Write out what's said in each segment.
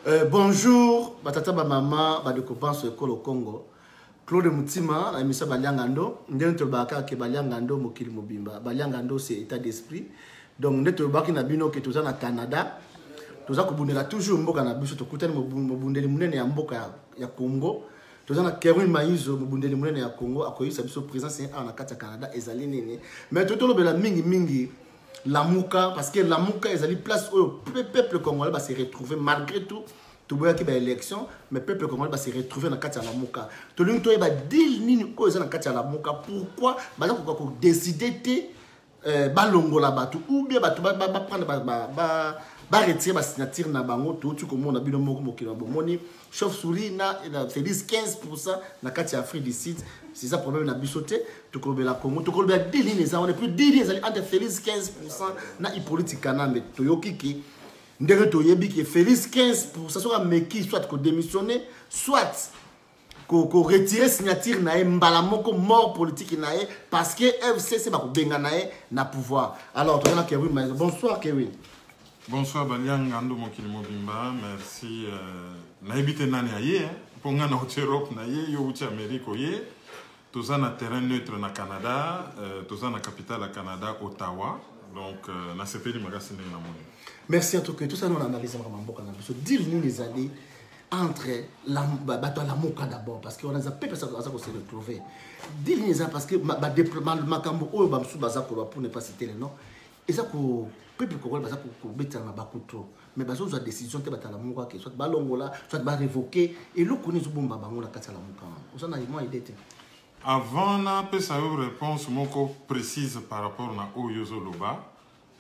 Bonjour, batata ba maman, ba de copains sur le Congo. Claude Moutima, la émission Baliangando. Ndento baka ke Baliangando mokili mobimba. Baliangando c'est état d'esprit. Donc ndento baki na bino ke toza na Canada. Toza kobundela toujours mboka na biso to kutani mobundeli munene ya mboka ya Congo. Toza na Kerwin Maizo mobundeli munene ya Congo akoyisa biso présence na kati ya Canada ezali nene. Mais totolo bela mingi Lamuka, parce que Lamuka, ils allaient place où le peuple congolais va se retrouver malgré tout. Tout le monde qui a élection, mais le peuple congolais va se retrouver dans la Lamuka. Tout le monde va dire dans la Lamuka. Pourquoi? Parce qu'on décider de balongo la batu ou bien prendre retirer la signature na bango tout comme on a bien moko mokilo bomoni chauve-souris na Félix 15% na kati Afrique du Sud. C'est ça le problème na bisoté to kolobela Congo to kolobela 10 lignes on est plus 10 lignes entre Félix 15% na Hippolyte Kanambe to yokiki ndenge to yebi ki Félix 15% soit meki soit ko démissionner soit ko retirer signature na mbala moko mort politique na parce que FCC ba ko benga na pouvoir. Alors to na Kevin bonsoir Kevin. Bonsoir Baliangando mokili mobimba, merci naibite nani aye pour nga na Europe na ye yo uti Amérique ye toza na terrain neutre na Canada toza na capitale à Canada Ottawa donc na sepeli magasi ndenge na moni. Merci en tout cas tout ça nous analyser vraiment mboka na biso dis-nous les années entre la Lamuka d'abord parce qu'on a zappé ça qu'on se retrouver dis-nous ça parce que ba déploiement makambo oyo ba msu baza ko pour ne pas citer les noms et ça ko peuple congolais baza ko betana bakuto mais bazo za décision te batala muka que soit balongola soit ba révoquer et le connaît bomba bango na kati la muka on a moi idée. Avant na pesa yo réponse moko précise par rapport na oyozo loba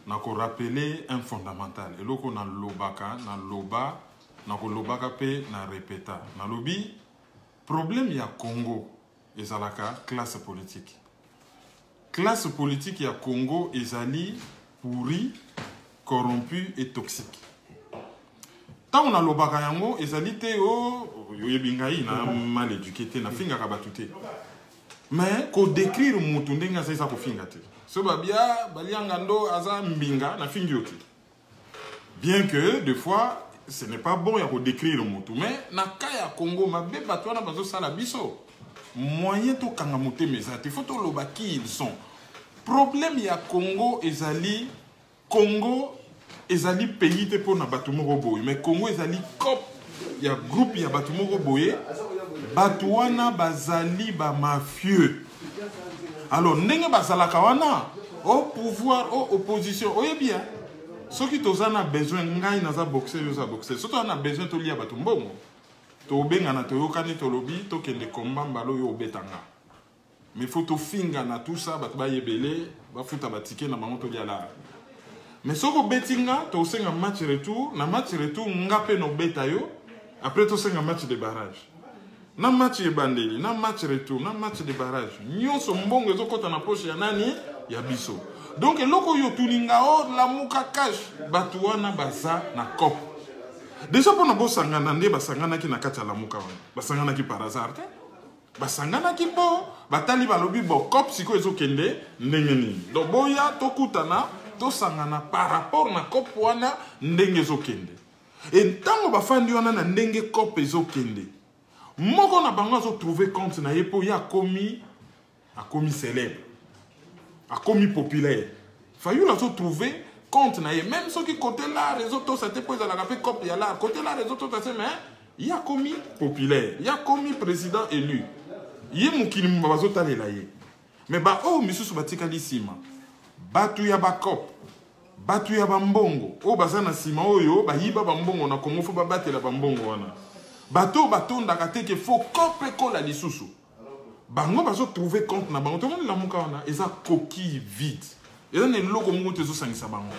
na ko rappeler un fondamental et loko na lobaka na loba na ko lobaka pe na répéta na lobi problème ya Congo ezalaka classe politique ya Congo ezali pourri, corrompu et toxique. Tant on a l'obaka yango, ezali te o yoyebingai na mal éduqué te na finga kabatute. Mais ko décrire mutu ndenga sa ko finga te. So babia Baliangando aza mbinga na fingi yote. Bien que des fois ce n'est pas bon ya ko décrire mutu, mais na kaya Congo mabe batwana bazo sala biso. Moyen to kanga muté mezate, faut to lobaki ils sont. Problème ya Congo ezali pays te pour na batumoko boye mais Congo ezali cop ya groupe ya batumoko boye batuana bazali ba mafieux alors ndenge bazalaka wana au pouvoir au opposition oye bien ceux qui tozana besoin ngai naza boxer yo za boxer surtout on a besoin to lia batumbongo to benga na to yokani to lobi to kende komba mbalo yo obetanga. Mais faut to finga na tout ça ba yebele ba futa ba ticket na bango to liala. Mais soko betinga to senga match retour ngape no beta yo après to senga match de barrage. Na match e bandeli, na match retour, na match de barrage. Nyonso mbongo ezokota na poche ya nani ya biso. Donc eloko yo tulinga o la muka cash batuana baza na cop. Déjà pour na bo sangana nde basangana ki na kati la muka wana. Basangana ki par hasard. Basangana ki bo batali balobi bo cop siko ezokende ndenge nini. Donc boya tokutana to sangana par rapport na cop wana ndenge ezokende. Et tango bafandi wana na ndenge cop ezokende. Moko na bango zo trouver compte na yepo ya komi célèbre. A komi populaire. Fayu la zo trouver compte na ye même ceux qui côté là réseau to ça te pose la rapé cop ya là côté là réseau to ça mais il y a commis populaire, il y a commis président élu. Yé mukili mbabazo talela ye. Mais ba oh misusu batika li sima. Batu ya bakop. Batu ya bambongo. O bazana sima oyo ba yiba bambongo na Congo fo ba batela bambongo wana. Bato ndaka te ke fo kope kola lisusu. Bango bazo trouver compte na bango. Tout le monde la muka wana eza coquille vide. Eza ne logo mungu tezo sangisa bango.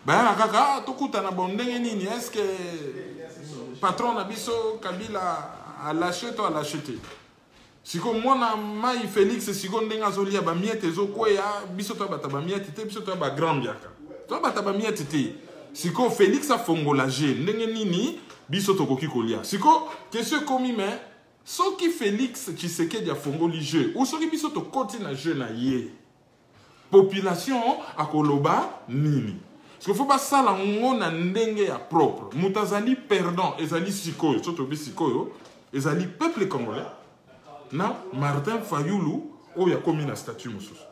Ba kaka tokuta na bondenge nini est-ce que patron na biso Kabila a lâché to a lâché te. Siko mwana mai Félix siko ndenga zolia ba miete zo kwea biso to bata ba miete te biso to ba grand biaka. To bata ba miete te. Siko Félix a fongola je ndenge nini biso to koki kolia. Siko question komi mais soki Félix Tshisekedi a fongoli je ou soki biso to koti na je na ye. Population akoloba nini. parce qu'il faut pas ça la ngona ndenge ya propre mutazali perdant ezali sikoyo soto bi sikoyo ezali peuple congolais na Martin Fayulu o ya komi na statut mosusu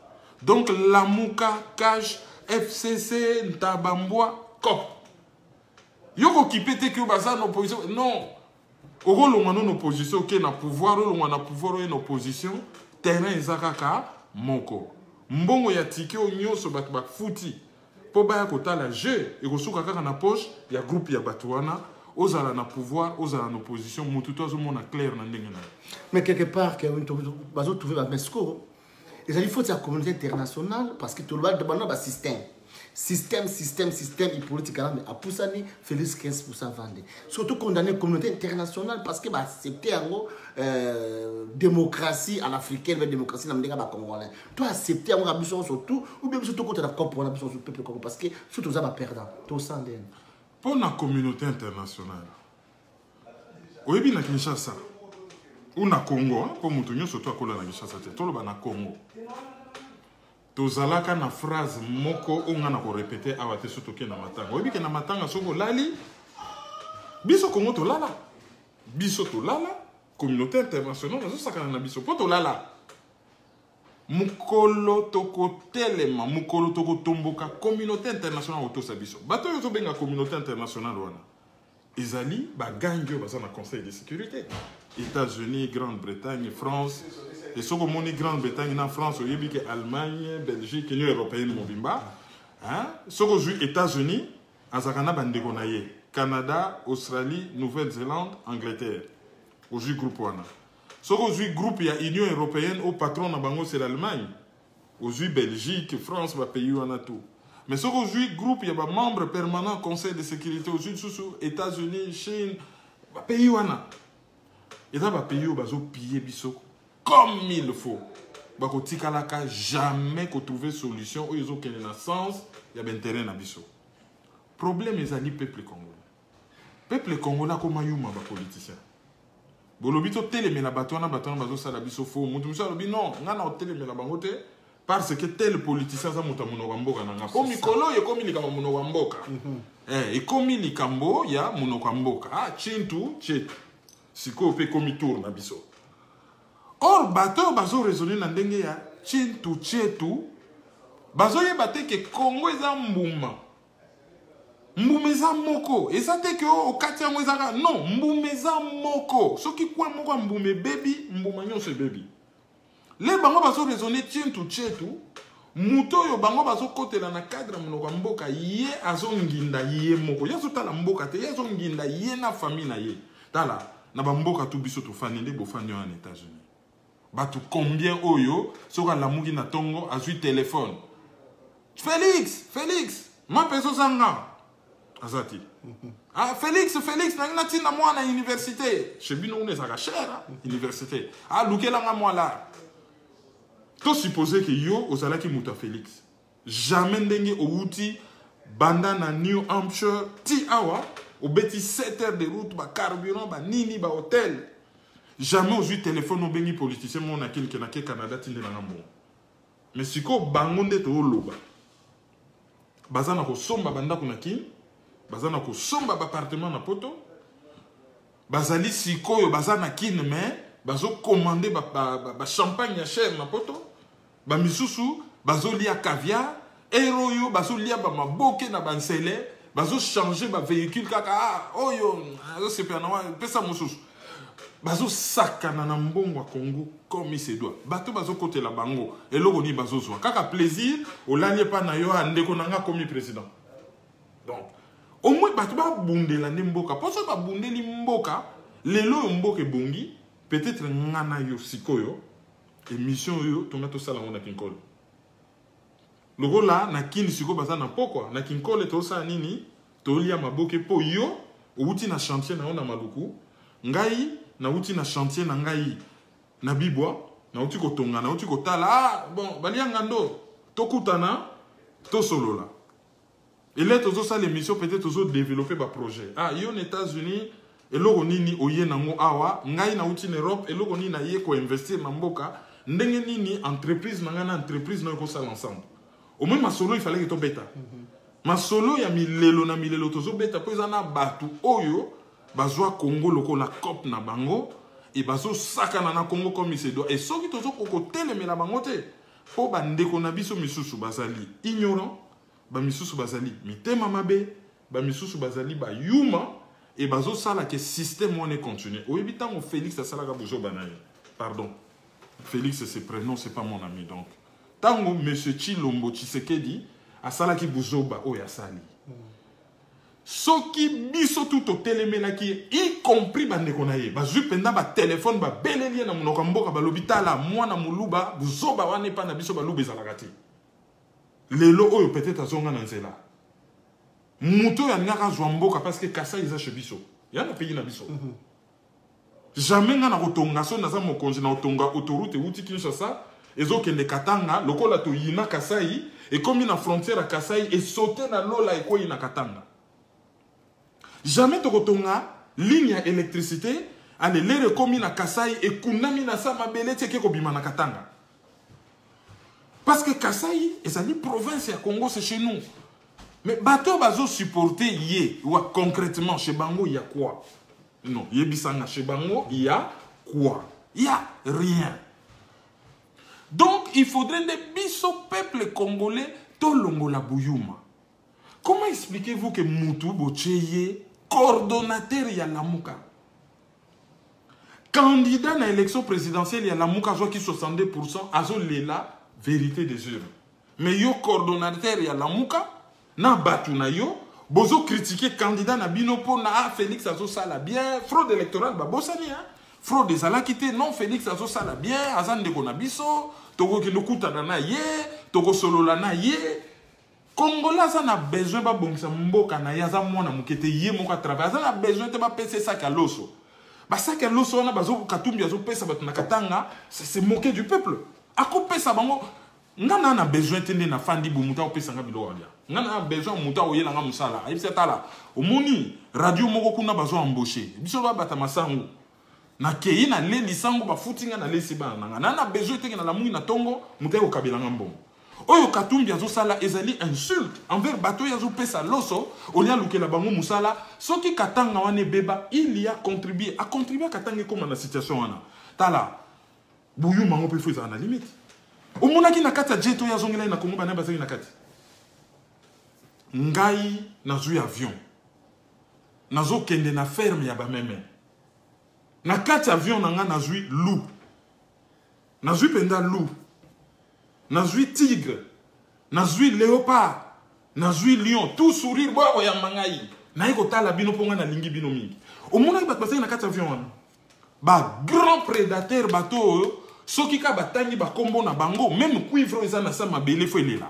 donc Lamuka Cash FCC Ntabambwa Cop yoko kipete ki baza na opposition non oko longa non opposition ke na pouvoir longa na pouvoir en opposition terrain ezakaka moko mbongo ya tike o nyoso bato bafuti po baya kotala jeu ekosuka kaka na poche ya groupe ya bato wana ozala na pouvoir ozala na opposition mutu to azomona clair na ndenge na mais quelque part que bazo trouver ba mesco il faut la communauté internationale parce que tout le monde demande ba système politique mais a poussani Félix 15% vendre surtout condamner la communauté internationale parce que ba accepter en démocratie en africaine mais démocratie na ndenge ba congolais toi accepter en ambition surtout ou bien surtout contre la comprendre ambition sur peuple congolais parce que surtout ça va perdre tout ça pour la communauté internationale oyebi na Kinshasa ou na Congo pour mutu surtout akola na Kinshasa te tolo ba na Congo tozalaka na phrase moko onga na ko répéter awate surtout ke na matanga oyebi ke na matanga soko lali biso Congo to lala communauté internationale nazo sakana na biso poto lala mukolo toko telema mukolo toko tomboka communauté internationale otosa biso bato yo benga communauté internationale wana ezali ba gango baza na conseil de sécurité États-Unis Grande-Bretagne France et soko moni Grande-Bretagne na France oyebi ke Allemagne Belgique Union européenne mobimba hein soko ju États-Unis azakana bandeko na ye Canada Australie Nouvelle-Zélande Angleterre oju groupe wana soko ju groupe ya Union européenne au patron na bango c'est l'Allemagne oju Belgique France ba pays wana tout mais soko ju groupe ya ba membre permanent conseil de sécurité oju sous États-Unis Chine ba pays wana et ça ba pays bazo piller biso comme il faut bako tikalaka jamais ko trouver solution ou ils ont qu'un sens ya ben terrain na biso problème ezali peuple congolais comme yuma ba politicien bolobito telemela batona bazo sala biso fo mutu musa lobi non ngana telemela bango te parce que tel politicien za muta muno mboka nanga ko mikolo ye komi likama muno mboka e komi likambo ya muno mboka ah chintu chetu siko pe komi tour na biso or bato bazo raisonner na ndenge ya chintu chetu bazo yeba te ke Congo eza mbuma mbumeza moko eza te ke okati yango ezaka non mbumeza moko soki kwa moko mbume bebi mbuma nyonso bebi le bango bazo raisonner chintu chetu muto yo bango bazo kotela na cadre monoko mboka ye azonginda ye moko yazo tala mboka te yazo nginda ye na famille na ye tala na bamboka tu biso to fani nde bofani en États-Unis batu combien oyo soka lamuki na tongo azui téléphone Félix ma peso sanga azati ah Félix na tina moi na université chez bino on ezaka cher université ah lukela nga moi là to supposer que yo ozalaki muta Félix jamais ndenge outi banda na New Hampshire ti awa au beti 7 heures de route ba carburant ba nini ba hôtel jamais aux téléphone au bengi politicien mon akil ke na ke Canada tinde na ngambo mais siko bangonde to loba bazana ko somba banda kunaki bazana ko somba ba appartement na poto bazali siko yo bazana kin mais bazo commander ba champagne ya cher na poto ba misusu bazo lia caviar eroyo bazo lia ba maboke na bansele bazo changer ba véhicule kaka ah oyo azo sepia na pesa mususu bazo sakana na mbongo Congo comme il se doit bato bazo côté la bango eloko ni bazo zwa kaka plaisir olali pa na yo andeko nanga comme président donc au moins bato ba bundela ne mboka poso ba bundeli mboka lelo mboka bongi peut-être ngana yo sikoyo émission yo tonga to sala ngona kinkolo logo la na kini siko baza na pokwa na kinkolo to sa nini to lia maboke po yo outi na chantier na ona maluku ngai na uti na chantier na ngai na bibwa na uti ko tonga na uti ko tala ah bon balianga ndo tokutana to solola et là tozo ça l'émission peut-être tozo développer ba projet ah yo aux États-Unis eloko nini oye nango awa ngai na uti na Europe eloko nini na ye ko investir na mboka ndenge nini entreprise na ngana entreprise na ko sala ensemble au moins masolo il fallait que to beta masolo ya milelo na milelo tozo beta po ezana batu oyo bazwa Congo lokola cop na bango et bazo sakana na Congo comme il se doit et soki tozo kokotelemela bango te po bandeko na biso misusu bazali ignorant ba misusu bazali mitema mabe ba misusu bazali ba yuma et bazo sala que système on est continué oyebi tango Félix asalaka bozo banaye pardon Félix c'est prénom c'est pas mon ami donc tango monsieur Chilombo Tshisekedi asala ki bozoba oyo asali soki biso tout otelemelaki y compris bandeko na ye bazwi penda ba téléphone ba belelie na monoko mboka balobi tala mwana muluba bozoba wana epa na biso baluba ezalaka te lelo oyo peut-être azonga na nzela muto ya ngaka zwa mboka parce que kasa eza chez biso ya na pays na biso jamais nga na kotonga so naza mokonzi na otonga autoroute uti Kinshasa ezokende Katanga lokola to yina Kasai et comme na frontière à Kasai et sauter na lola et ko yina Katanga jamais to kotonga ligne ya électricité ale lere komi na Kasai et kunami na sa mabele teke ko bima na Katanga parce que Kasai ezali province ya Congo c'est chez nous mais bateau bazo supporter yé ou concrètement chez Bango il y a quoi non yebisanga chez Bango il y a quoi il y a rien. Donc, il faudrait des biso peuple congolais tolongola bouyuma. Comment expliquez-vous que Moutou Bocheye, coordonnateur ya Lamuka, candidat à l'élection présidentielle ya Lamuka, soit qui 62%, azo lela vérité des urnes. Mais yo coordonnateur ya Lamuka, na batu na yo, bozo critiquer candidat na binopo na Félix azo sala bien, fraude électorale, ba bosani hein. Fraude des alakité, non, Félix azo sala bien, azan de konabiso, togo ki lokuta na ye, togo solo na ye. Congola ça na besoin ba bongisa mboka na yaza mwana mukete ye moka travail, ça na besoin te ba pese sac à loso. Ba sac à loso na bazo katumbi azo pesa batu na katanga, c'est moquer du peuple. Ako pesa bango, ngana na besoin tende na fandi bu muta pesa nga bilo walia. Ngana na besoin muta oyela nga musala. Ayibisa tala, omoni radio moko kuna bazo embaucher. Biso ba bata masangu. Na kei na le lisango ba futinga na le siba nanga na besoin te na la mungi na tongo mutai ko kabela ngambom oyo katumbi azo sala ezali insulte envers bato yazo pesa loso olia lukela bango musala soki katanga wane beba il y a contribué à katanga comme na situation wana tala buyu mango pe feza na limite omona ki na kata jeto yazo ngela na Kongo bana bazali na kati ngai na zui avion nazo kende na ferme ya ba meme na kati avion nanga nazui loup nazui penda loup nazui tigre nazui léopard nazui lion tout sourire boyo ya mangai na iko tala bino ponga na lingi bino mingi omona ba passer na kati avion wana ba grand prédateur bateau soki ka batangi ba kombo na bango même cuivre eza na sa mabele fo elela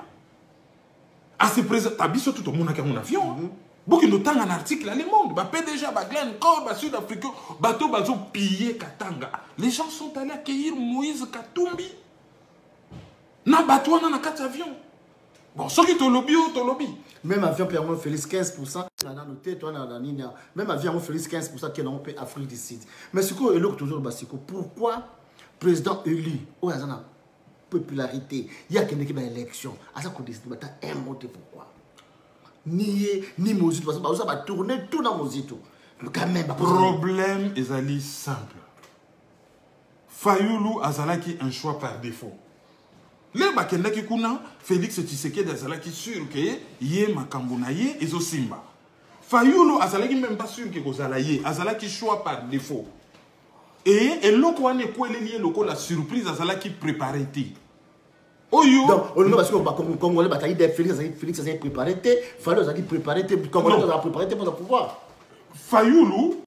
a se présente abiso tout omona ka mon avion Beaucoup de temps en article, le monde, bah PDG, bah Glencore, bah Sud-Africain, bateau, bah pillé Katanga. Les gens sont allés accueillir Moïse Katumbi. Na bateau, na 4 avions. Bon, ceux qui t'ont lobby, Même avion, permet Félix 15%. Même avion, Félix 15% qui n'ont pas Afrique du Sud. Mais ce qu'on est toujours, pourquoi président élu, où il y a une popularité, il y a quelqu'un qui a une élection, à ça qu'on décide, un mot, pourquoi? Ni Mozito, parce que ça va tourner tout dans Mozito. Problème est simple. Fayoulou azalaki un choix par défaut. Le bakendaki kuna Félix Tshisekedi azalaki sûr que yé makambona yé ezo simba. Fayoulou azalaki même pas sûr que kozala yé, azalaki choix par défaut. Et lokwane kwele lié loko la surprise azalaki préparé té. Oyo. Donc, on parce que comme Congolais, Félix a préparé, Fayou a préparé, Congolais a préparé pour le pouvoir. Fayoulou,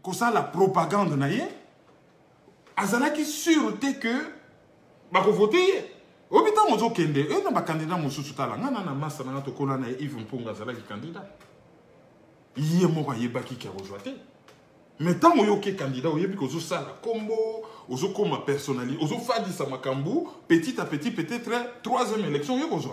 comme ça la propagande naïe, azalaki sûreté que bako voter. Obita mozo kende, et na ba candidat mosu sutala, ngana na massa na to kona na Yves Mponga azalaki candidat. Yé moko yebaki ki rejoité. Mais tant que candidat, vous avez dit ça la combo, vous avez ma personnalité, vous avez dit ça makambu, petit à petit, peut-être troisième élection, vous avez.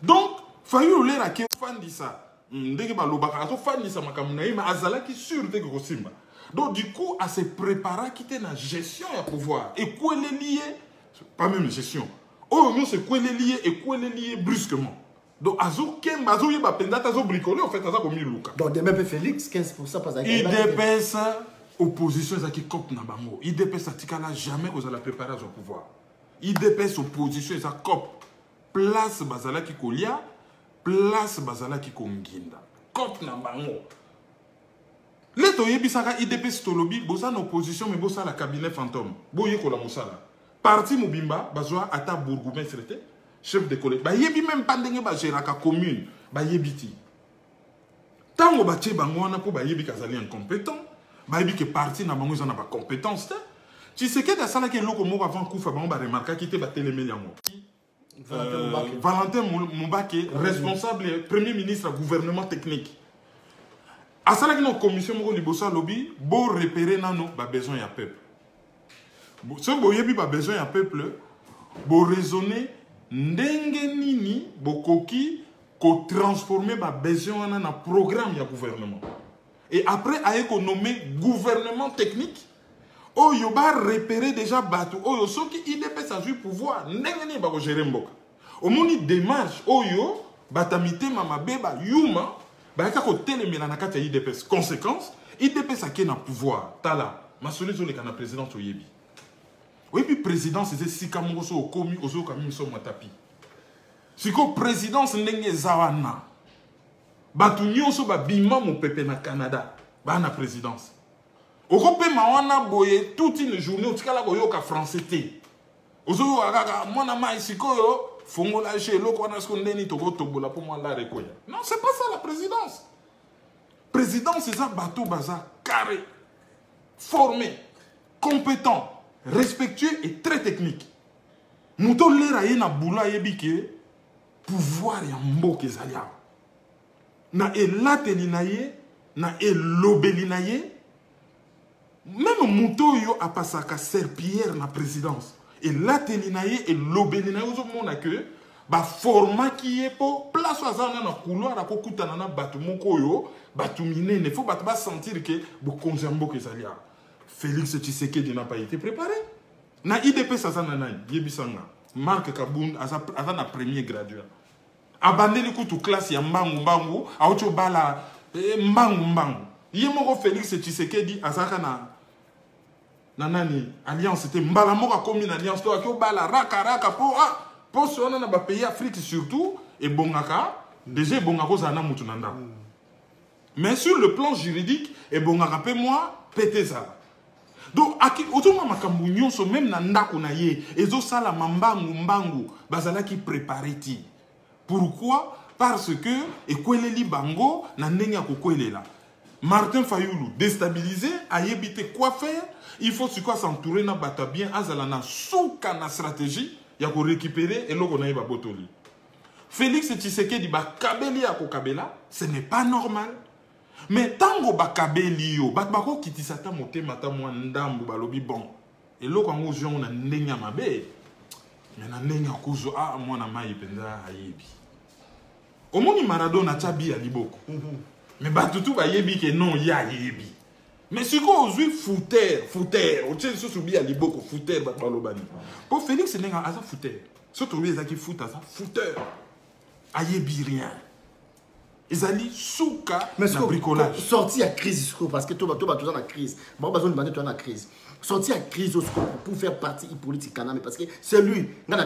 Donc, Fayou le rake fan dit ça. Ndenge ba lobaka, so fan dit ça makambu na mais azala qui sûr de ko simba. Donc du coup, à se préparer à quitter la gestion et pouvoir. Et quoi les lier, pas même gestion. Oh non, c'est quoi les lier et quoi les lier brusquement. Donc, Azo Kemba, Azo Yeba Pendata, Azo bricolé, en fait, Azo Komi Luka. Donc, de même, Félix, 15% pas IDPS, opposition, Zaki Kop Nabango. IDPS, Atikala, jamais vous allez préparer à son pouvoir. IDPS, opposition, Zaki Kop. Place Bazala Kikolia, place Bazala Kikonginda. Kop Nabango. Leto Yebisaka, IDPS Tolobi, Bosa opposition, mais Bosa la cabinet fantôme. Boye Kola Moussala. Parti Mubimba, Bazoa, Ata Bourgoumestre, chef de collège. Bah yebi même pas ndenge ba gérer la commune. Bah yebiti. Tango ba tche bangwana pour ba yebi kazali incompétent. Ba yebi que parti na bango n'a pas compétence. Tu sais que dans ça là que loko mo avant koufa ba remarquer qui te ba télémé yango. Valentin Moubake, responsable premier ministre gouvernement technique. À ça là que nos commission mo libosa lobby, bo repérer nano ba besoin ya peuple. Ce bo yebi ba besoin ya peuple, bo raisonner ndenge nini bokoki ko transformer ba besoin na na programme ya gouvernement et après a économé gouvernement technique oyo ba repérer déjà batu oyo soki IDPS a joué pouvoir ndenge nini ba ko gérer mboka omoni démarche oyo batamite mama beba yuma ba ka ko telemela na kati ya IDPS conséquence IDPS a ke na pouvoir tala masoli zo le kana président oyebi. Oui, puis président, c'est Sikamoso au commis, aux autres comme ils tapi. Si que présidence n'est zawana, batunyo so ba bima mon pepe na Canada, ba na présidence. Au Europe mawana boye toute une journée au tikala ko yoka français té. Ozo agaga mona mai siko yo fongola chez loko na sko ndeni toko tobola pour moi la rekoya. Non, c'est pas ça la présidence. Présidence c'est ça bateau baza carré, formé, compétent, respectueux et très technique. Mouto lera ye na boula yebike pouvoir ya mboke zalia. Na elateli na ye, na elobeli na ye. Même mouto yo a pasaka serpillère na présidence. Elateli na ye, elobeli na ye ozo mona que ba format qui est pour place azana na couloir na kokutana na batu moko yo, batu minene, faut batu ba sentir que bo konza mboke zalia. Félix Tshisekedi n'a pas été préparé. Na IDP Sazana Nai, Yebisanga, Marc Kaboun, Azana premier graduat. Abandonné le coup classe ya Mbangu Mbangu, Aocho Bala, Mbangu Mbangu. Yemoko Félix Tshisekedi, Azaka na nani, alliance, c'était Mbalamoko a commis une alliance, Aocho Bala, Raka, pour ce qu'on a ba pays Afrique surtout, et Bongaka, déjà Bongako Zana Moutunanda. Mais sur le plan juridique, et Bongaka, moi, pété ça. Donc, autour makambu nyonso même na ndako na ye, ezo sala mambangu mbangu, bazala ki préparé ti. Pourquoi? Parce que ekweleli bango na ndenge ya kokwelela. Martin Fayoulou déstabilisé, ayebite quoi faire, il faut se quoi s'entourer na bata bien azala na souka na stratégie ya ko récupérer et loko na yeba botoli. Félix Tshisekedi ba kabeli ya ko kabela, ce n'est pas normal. Mais tango bakabeli yo, bako kitisata motema ta mwa ndambu balobi bon. Et lo kwa ngozo on a ndenya mabe. Mais na ndenya kuzo a mwana mai penda ayebi. Omoni Maradona chabi ya liboko. Mais batutu ba yebi ke non ya yebi. Mais si ko ozui fouter, o tse so subi ya liboko fouter ba balobani. Pour Félix ndenga aza fouter. Surtout lui ezaki foot aza fouter. Ayebi rien. Ils allaient souka na bricolage. Sorti à crise, parce que toi, tu es en crise. Bon, besoin de demander, tu es en crise. Sorti à crise pour faire partie politique, parce que c'est lui. Il y a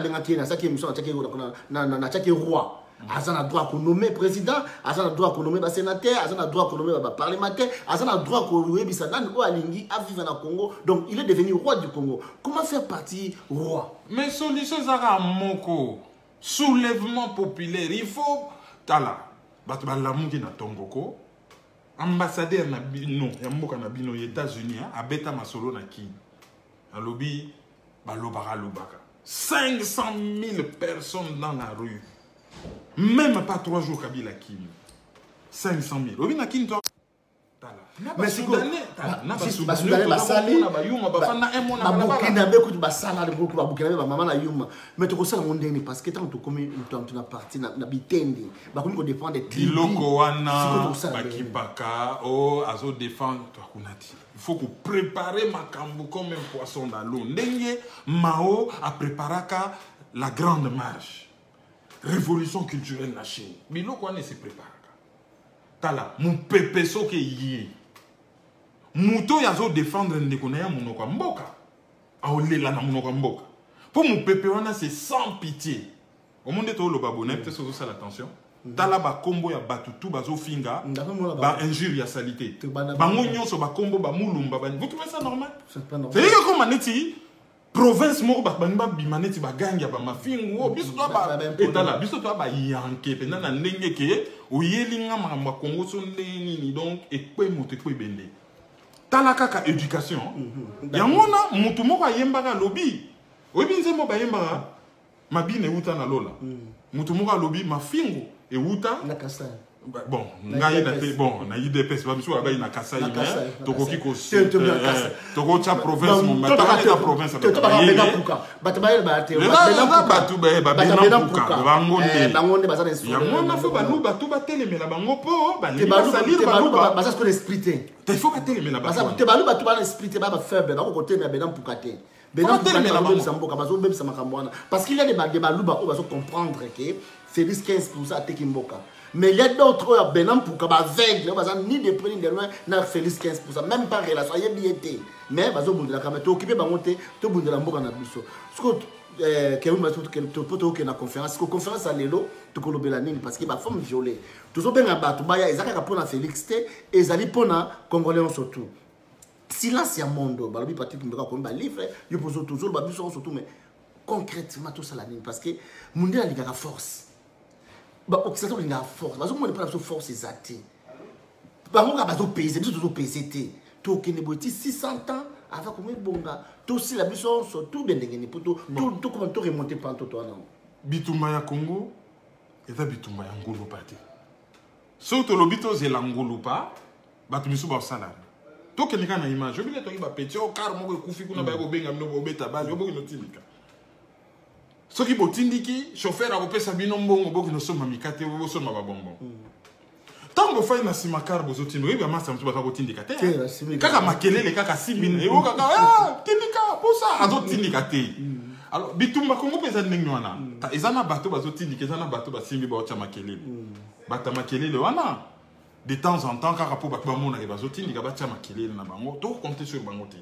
un roi. Azan a droit de nommer président, Azan a droit de nommer sénateur, Azan a droit de nommer parlementaire, Azan a droit de nommer Alingi à vivre au Congo. Donc il est devenu roi du Congo. Comment faire partie roi? Mais solution Zara Moko, soulèvement populaire, il faut. Tala. Batbalamungi na Tongoko, ambassadeur na bino, yamboka na bino États-Unis, abeta masolo na ki. Alobi, balobaka lobaka. 500 000 personnes dans la rue. Même pas 3 jours Kabila Kim. 500 000. Obi na Kim toi. Mais c'est quoi? Soudanais basali, Burkina Faso tu basala de beaucoup Burkina Faso maman na yuma. Mais tu connais mon dernier parce que tant que comme tu as parti na bitendi, ba comme dépend des tribus. Iloko wana bakipaka o azo défendre toi kunati. Il faut que préparer makambo comme un poisson dans l'eau. Ndenge Mao a préparé la grande marche. révolution culturelle na Chine. Biloko wana se prépare. Tala, mon pepe soke yé. Mouto yazo défendre ndeko na ya monoko mboka. Aolela na monoko mboka. Pour mon pepe wana c'est sans pitié. Au monde to lo babone peut-être ça l'attention. Tala ba kombo ya batutu bazo finga. Ba injure ya salité. Ba nyonso ba kombo ba mulumba ba. Vous trouvez ça normal? C'est pas normal. C'est comme maneti province moko ba bamba bimaneti ba ganga ba mafingo biso to ba etala biso to ba yanke pena na ndenge ke oyelinga ma Congo so ndeni donc ekwe moto ekwe bende. Tala kaka éducation. Yangona mutu moko ayembaka lobi. Oyebi nzembo ba yembaka mabine uta na lola. Mutu moko lobi mafingo e uta na Kasai. Bon, ngai na te bon, na IDPS ba biso ba na Kasai mais tokoki ko toko cha province mon mata ta province to ba bena puka batu ba te ba bena puka bangonde bazana insu ya mona fo ba lu batu ba telemela bango po ba ni salir ba lu ba ça se connaît splitté te faut ba telemela ba te ba lu batu ba splitté ba faible ba ko côté na bena puka te bena puka na ba mboka bazo bebisa makambo wana parce qu'il y a des baluba ko bazo comprendre que Félix 15% à Tekimboka. Mais il y a d'autres Benam pour que aveugle, ni de près ni de loin, n'a Félix 15%, même pas relation, il y a bien été. Mais bazo bunde la caméra, tu occupé bangote, tu bunde la mboka na biso. Ce que Kéoui m'a dit que tu peux te na conférence, que conférence à l'élo, tu peux le nini parce qu'il va femme violée. Tout ça ben abattu, baya ezaka pour na Félix té, ezali pour na Congolais surtout. Silence ya mondo, balobi parti pour me comme livre, yo poso toujours ba biso surtout mais concrètement tout ça la nini parce que monde la liga force. Bah, Occidentaux, il y a force. Parce que moi, je ne force exacte. Bah, moi, je vais peser. Je vais peser. Tu as 600 ans avant que je me tu aussi la mission sur tout bien dégainé. Tout comment tu remonter par tout toi. Bitumba ya Congo, et ça bitumba ya Ngolo parti. Surtout le bito c'est l'Angolo pas, bah tu me sois salade. Toi qui n'es qu'un image, je vais te dire bah petit au car moi que kufi kuna ba ko benga mno beta ba, yo bo no timika. Ce qui est tindiki, chauffeur a repéré Sabino Mbongo, beaucoup de sommes amicate, ou sommes à bonbon. Tant que vous faites un simacar, vous êtes timide, vous avez un peu de tindicate. Kaka makele, les kaka sibine, et vous kaka, ah, tindika, pour ça, à d'autres tindicate. Alors, bitumba Congo, vous êtes n'ignorant. Ils en ont bateau, vous êtes tindicate, ils en ont bateau, vous simbi, vous êtes makele. Bata makele, le wana. De temps en temps, kaka pour bakbamon, vous êtes tindika, vous êtes makele, na bango, tout compter sur bangote.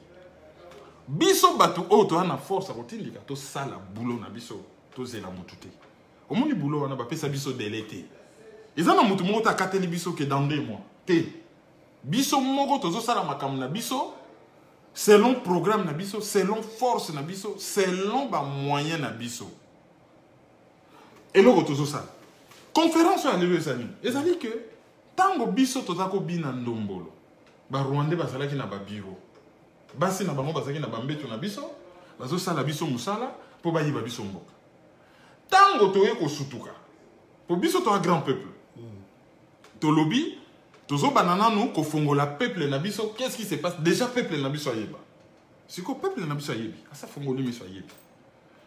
Biso batu o to na force a kotindika to sala boulot na biso to zela mutute omoni boulot wana ba pesa biso delete ezana mutu moko ta kateli biso ke dans 2 mois te biso moko to zo sala makambo na biso selon programme na biso selon force na biso selon ba moyen na biso eloko to zo sala conférence à lever sani ezali que tango biso to za ko bina ndombolo ba Rwandais ba sala ki na ba bureau basi na bango bazaki na bambeto na biso bazo sala biso musala po bayiba biso mboka tango toye ko sutuka po biso to grand peuple to lobby tozo banana nous ko fongola peuple na biso qu'est-ce qui se passe déjà peuple na biso ayeba siko peuple na biso ayebi asa fongoli biso ayebi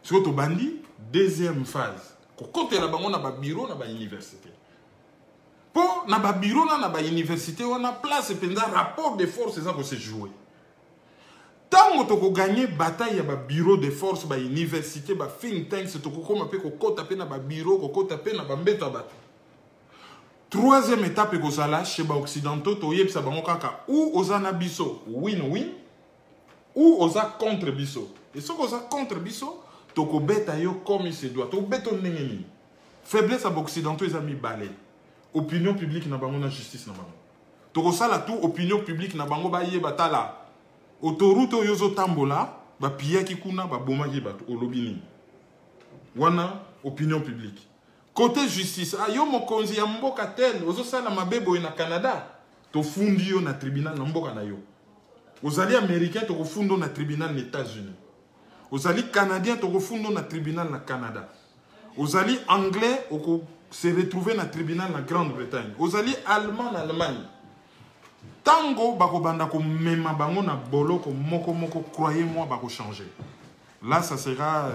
siko to bandi deuxième phase ko kotela bango na ba bureau na ba université po na ba bureau na ba université on a place penza rapport de force ça ko se jouer. Tant que tu gagné bataille à bureau de force, à université, à think tank, tu as na bureau, tu na bambeto abatu. Troisième étape, tu as chez les Occidentaux, tu as ou aux anabiso win-win, ou aux contre biso. Et ce que contre biso, tu as bêta comme il se doit. Tu as bêta n'engeni. Faiblesse à Occidentaux, ils ont mis balai. Opinion publique n'a pas de justice. Tu as tout opinion publique n'a pas de batala. Autoroute yozo tambola, ba piyaki kuna ba bomaki ba olobini. Wana opinion publique. Côté justice, ayo mokonzi ya mboka tel, ozo sala mabebo na Canada, to fundi yo na tribunal na mboka na yo. Ozali américain to fundo na tribunal na États-Unis. Ozali canadien to fundo na tribunal na Canada. Ozali anglais oko se retrouver na tribunal na Grande-Bretagne. Ozali allemand na Allemagne. Tango bako banda ko mema bango na boloko moko croyez-moi bako changer. Là ça sera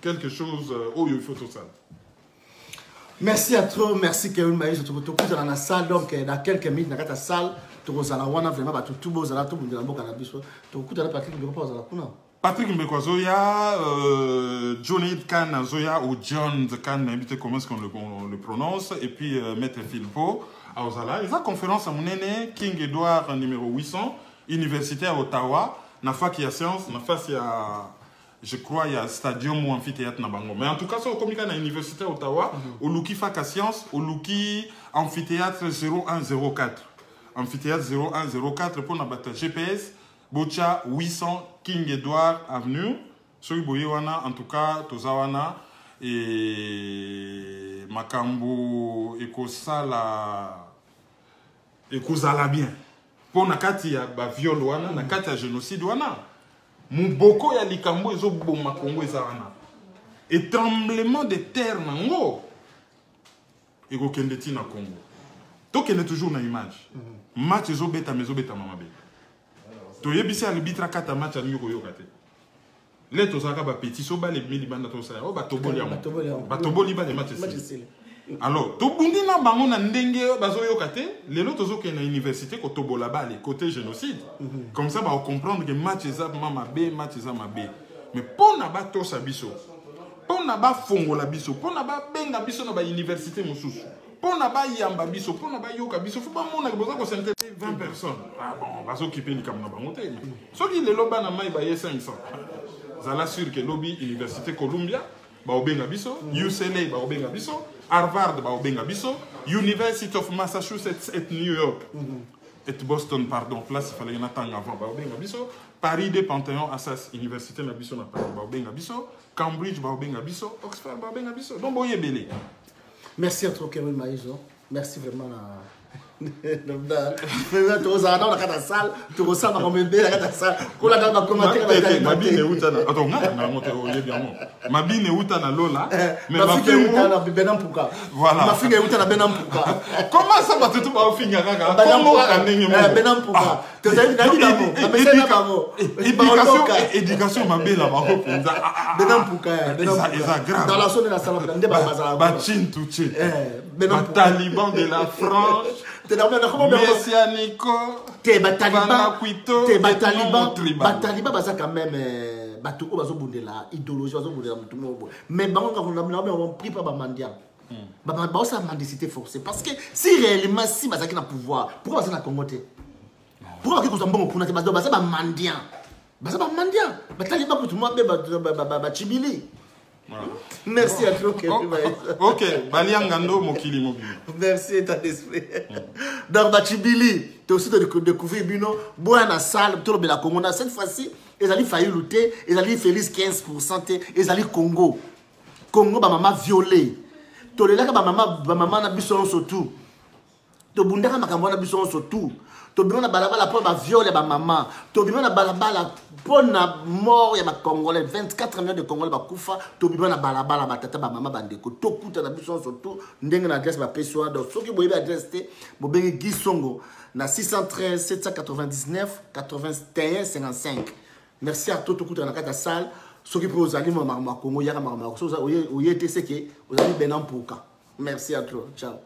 quelque chose où il faut tout ça. Merci à toi, merci Kevin Maïs, tu te dans la salle donc dans quelques minutes dans la salle tu vas wana vraiment ba tout beau za tout monde na boka na biso. Tu écoutes la pratique de repas za kuna. Patrick Mbeko Zoya, Johnny Khan Zoya ou John Khan, comment est-ce qu'on le prononce, et puis Maître Philpo, à Ozala. Ils ont conférence à mon aîné, King Edward numéro 800, université à Ottawa, na fac il y a science, na face il y a, je crois, il y a stadium ou amphithéâtre na bango. Mais en tout cas, ça, comme il y a une université à Ottawa, au Luki fac à science, au Luki amphithéâtre 0104. Amphithéâtre 0104 pour na battre GPS, Bocha 800 King Edward Avenue. Soy Boyewana, en tout cas, Tozawana et Makambo Ekosala Ekozala bien. Pour nakati ya ba viol wana, nakati ya génocide wana. Muboko ya likambo ezo boma Congo ezawana. Et tremblement de terre nango. Ego kendeti na Congo. Tokene toujours na image. Match ezo beta mamabe. Toyebisi alibitra kata match ani yoko yokate. Les tozaka ba petit soba les milibanda tosaya. Oh batoboli ya. Batoboli ba de match. Alors, tobundi na bango na ndenge bazo yokate, lelo tozoke na université ko tobola ba les côté génocide. Comme ça ba comprendre que match eza mamabe, match eza mabe. Mais pona ba tosa biso. Pona ba fongola biso, pona ba benga biso na ba université mosusu. Pona ba yamba biso, pona ba yoka biso, faut pas mona que boza ko s'intéresser 20 personnes. Ah bon, va s'occuper du kamna bangote. Soki le loba na mai ba ye 500. Zala sûr que lobby université Columbia ba obenga biso, UCLA ba obenga biso, Harvard ba obenga biso, University of Massachusetts et New York et Boston pardon, place il fallait y en attendre avant ba obenga biso, Paris de Panthéon Assas Université na biso na Paris ba obenga biso, Cambridge ba obenga biso, Oxford ba obenga biso. Donc boye belé. Merci à toi, Kevin Maïso. Merci vraiment. Tu ressens dans la salle, tu ressens dans le bébé, la salle. Tu as commenté. Ma bine utana. Attends, na monter au lieu bien. Ma bine utana lola. Mais ma fille utana benam puka. Voilà. Ma fille utana benam puka. Comment ça va tout ba finga kaka? Comment kanenge mo? Benam puka. Tu as dit d'abord. Mais c'est éducation ma belle là-bas. Benam puka. Dans la zone de la salle, ndé ba bazala. Ba chin tout chin. Benam puka. Taliban de la France. Messianico, t'es Bataliban, baza quand même Batouko bazo bundela, idéologie bazo bundela mutumo. Mais bango on pris pas bamandia. Ba ça mendicité forcée parce que si réellement si baza qui na pouvoir, pourquoi baza na Congoté? Pourquoi que nous bon pour na baza ba mandian. Baza ba mandian. Bataliban pour tout le monde ba chibili. Voilà. Merci à toi, Kevin. Ok, Baliangando Mokili Mobile. Merci, état d'esprit. Dans Bachibili, tu as aussi découvert Bino, boire la salle, tout le Congo. Cette fois-ci, ils allaient faillir lutter, ils allaient faire 15%, ils allaient Congo. Congo, ma maman violée. Tu as là que ma maman n'a pas surtout. Tu as bunda ma maman n'a pas surtout. Tu as besoin de balabala pour ma viole ma maman. Tu as besoin de balabala pour la mort ya ba Congolais 24 millions de Congolais ba kufa. Tu as besoin de balabala ba tata ba maman bandeko. Tu kuta na biso surtout ndenge na adresse ba peso donc soki boyebi adresse te bo bengi Gisongo na 613 799 81 55. Merci à toi kuta na kata salle. Soki pour ozali ma Congo ya ma Congo. So oyete seke ozali benam pouka. Merci à toi. Ciao.